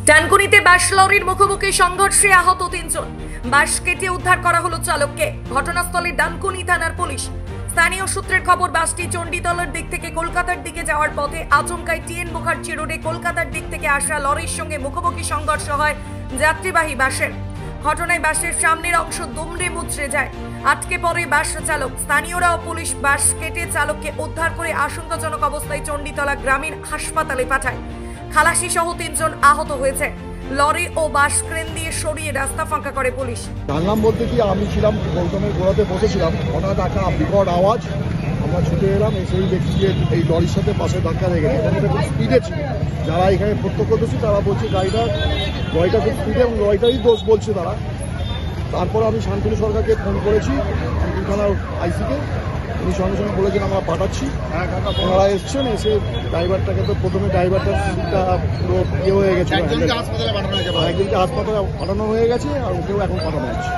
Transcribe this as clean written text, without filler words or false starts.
ডানকুনিতে বাস লরির মুখোমুখি সংঘর্ষে আহত 3 জন। বাস কেটে উদ্ধার করা হলো চালককে। ঘটনাস্থলে ডানকুনি থানার পুলিশ। স্থানীয় সূত্রের খবর, বাসটি চণ্ডীতলার দিক থেকে কলকাতার দিকে যাওয়ার পথে আচমকাই টিএন মুখার্জি রোডে কলকাতার দিক থেকে আসা লরির সঙ্গে মুখোমুখি সংঘর্ষ হয় যাত্রীবাহী বাসের। ঘটনায় বাসের সামনের অংশ দুমড়ে মুচড়ে যায়, আটকে পড়ে বাস চালক। স্থানীয়রা ও পুলিশ বাস কেটে চালককে উদ্ধার করে আশঙ্কাজনক অবস্থায় চণ্ডীতলা গ্রামীণ হাসপাতালে পাঠায়। খালাসি সহ 3 জন আহত হয়েছে। লরি ও বাস ক্রেন দিয়ে সরিয়ে রাস্তা ফাঁকা করে পুলিশ। জানলাম বলতে কি, আমি ছিলাম গৌতমের গোড়াতে বসেছিলাম, হঠাৎ একটা বিকট আওয়াজ, আমরা ছুটে এলাম, এসেই দেখছি যে এই লরির সাথে পাশে ধাক্কা লেগে গেছে। গাড়িটা খুব স্পিডে ছিল, যারা এখানে প্রত্যক্ষদর্শী তারা বলছে লরিটা খুব স্পিডে এবং লরিটারই দোষ বলছে তারা। তারপর আমি শান্তনু সরকারকে ফোন করেছি, শান্তনু থানার আইসিকে, উনি সঙ্গে সঙ্গে বলেছেন আমরা পাঠাচ্ছি। ওনারা এসছেন, এসে ড্রাইভারটাকে তো প্রথমে ড্রাইভারটার সিটটা পুরো ইয়ে হয়ে গেছে, একজনকে হাসপাতালে পাঠানো হয়ে গেছে আর ওকেও এখন পাঠানো হচ্ছে।